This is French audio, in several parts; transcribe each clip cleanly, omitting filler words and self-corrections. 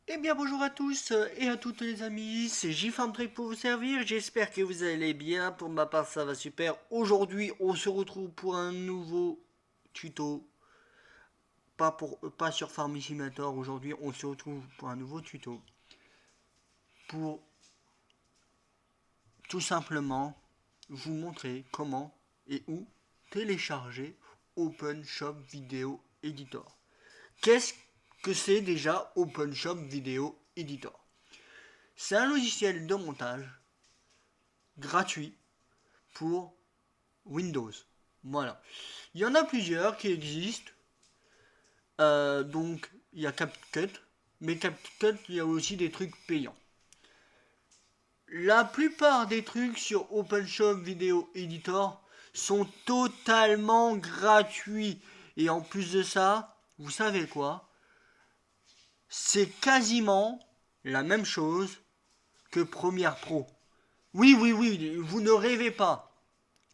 Eh bien bonjour à tous et à toutes les amis, c'est JFarmTrek pour vous servir, j'espère que vous allez bien, pour ma part ça va super. Aujourd'hui on se retrouve pour un nouveau tuto, pas sur Farming Simulator, aujourd'hui on se retrouve pour un nouveau tuto, pour tout simplement vous montrer comment et où télécharger OpenShop Video Editor. Qu'est-ce que c'est déjà OpenShop Video Editor? C'est un logiciel de montage gratuit pour Windows. Voilà. Il y en a plusieurs qui existent. Donc, il y a CapCut. Mais CapCut, il y a aussi des trucs payants. La plupart des trucs sur OpenShop Video Editor sont totalement gratuits. Et en plus de ça, vous savez quoi? C'est quasiment la même chose que Premiere Pro. Oui, oui, oui, vous ne rêvez pas.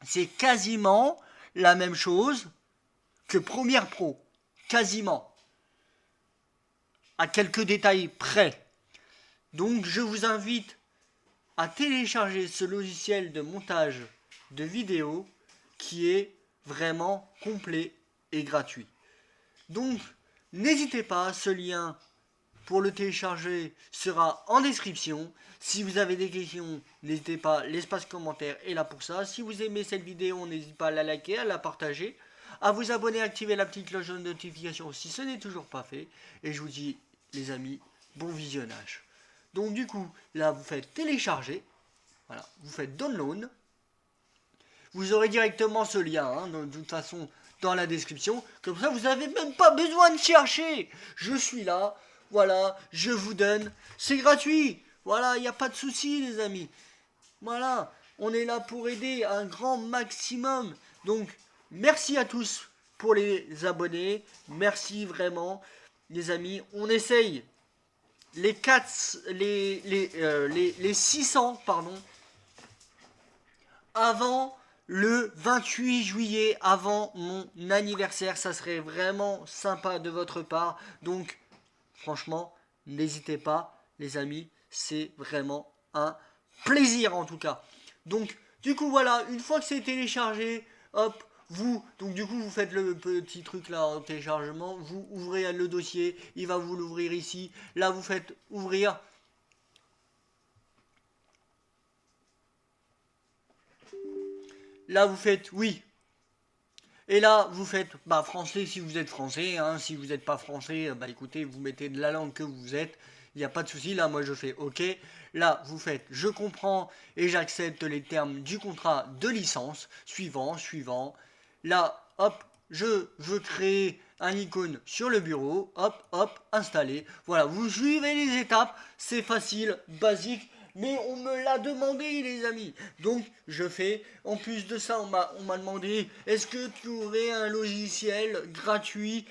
C'est quasiment la même chose que Premiere Pro. Quasiment. À quelques détails près. Donc je vous invite à télécharger ce logiciel de montage de vidéos qui est vraiment complet et gratuit. Donc n'hésitez pas, ce lien pour le télécharger sera en description. Si vous avez des questions, n'hésitez pas, l'espace commentaire est là pour ça. Si vous aimez cette vidéo, n'hésitez pas à la liker, à la partager, à vous abonner, à activer la petite cloche de notification si ce n'est toujours pas fait. Et je vous dis, les amis, bon visionnage. Donc du coup, là, vous faites télécharger, voilà, vous faites download. Vous aurez directement ce lien, hein, de toute façon, dans la description. Comme ça, vous n'avez même pas besoin de chercher. Je suis là, voilà, je vous donne. C'est gratuit. Voilà, il n'y a pas de souci, les amis. Voilà, on est là pour aider un grand maximum. Donc, merci à tous pour les abonnés. Merci vraiment, les amis. On essaye les 4, les 600, pardon, avant le 28 juillet, avant mon anniversaire. Ça serait vraiment sympa de votre part. Donc, franchement, n'hésitez pas, les amis. C'est vraiment un plaisir en tout cas. Donc, du coup, voilà, une fois que c'est téléchargé, hop, donc du coup, vous faites le petit truc là en téléchargement, vous ouvrez le dossier, il va vous l'ouvrir ici. Là, vous faites ouvrir. Là, vous faites oui. Et là, vous faites français si vous êtes français. Hein, si vous n'êtes pas français, écoutez, vous mettez de la langue que vous êtes. Il n'y a pas de souci. Là, moi, je fais OK. Là, vous faites je comprends et j'accepte les termes du contrat de licence. Suivant, suivant. Là, hop, je veux créer un icône sur le bureau. Hop, hop, installer. Voilà, vous suivez les étapes. C'est facile, basique. Mais on me l'a demandé, les amis. Donc, je fais. En plus de ça, on m'a demandé est-ce que tu aurais un logiciel gratuit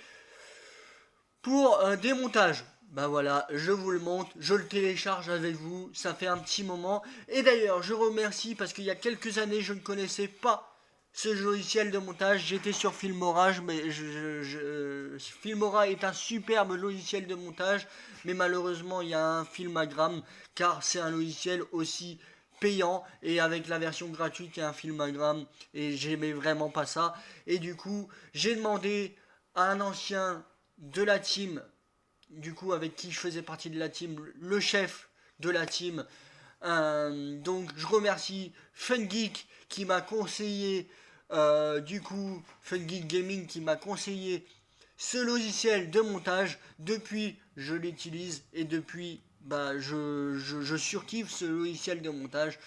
pour un démontage? Ben voilà, je vous le montre, je le télécharge avec vous, ça fait un petit moment. Et d'ailleurs, je remercie parce qu'il y a quelques années, je ne connaissais pas ce logiciel de montage. J'étais sur Filmora, mais Filmora est un superbe logiciel de montage, mais malheureusement, il y a un Filmagram, car c'est un logiciel aussi payant, et avec la version gratuite, il y a un Filmagram, et j'aimais vraiment pas ça. Et du coup, j'ai demandé à un ancien de la team, du coup avec qui je faisais partie de la team, le chef de la team. Donc je remercie FunGeek qui m'a conseillé, FunGeek Gaming qui m'a conseillé ce logiciel de montage. Depuis, je l'utilise et depuis, je surkiffe ce logiciel de montage.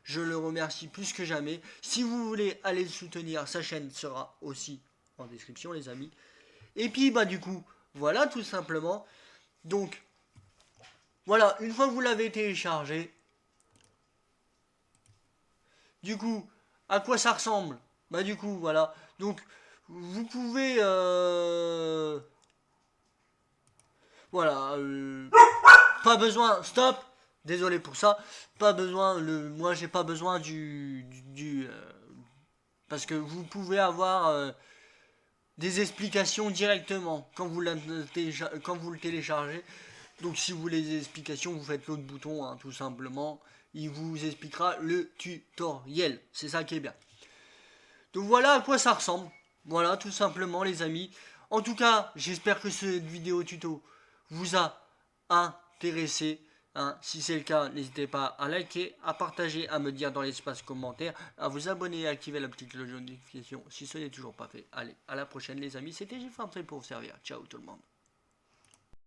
Je le remercie plus que jamais. Si vous voulez aller le soutenir, sa chaîne sera aussi en description, les amis. Et puis du coup, voilà tout simplement. Donc voilà, une fois que vous l'avez téléchargé, du coup, à quoi ça ressemble? Du coup, voilà. Donc vous pouvez voilà, pas besoin, stop. Désolé pour ça. Pas besoin moi j'ai pas besoin parce que vous pouvez avoir des explications directement quand vous le téléchargez. Donc si vous voulez des explications, vous faites l'autre bouton, hein, tout simplement. Il vous expliquera le tutoriel. C'est ça qui est bien. Donc voilà à quoi ça ressemble. Voilà, tout simplement les amis. En tout cas, j'espère que cette vidéo tuto vous a intéressé. Hein. Si c'est le cas, n'hésitez pas à liker, à partager, à me dire dans l'espace commentaire, à vous abonner et à activer la petite cloche de notification si ce n'est toujours pas fait. Allez, à la prochaine les amis. C'était Giffarmsel pour vous servir. Ciao tout le monde.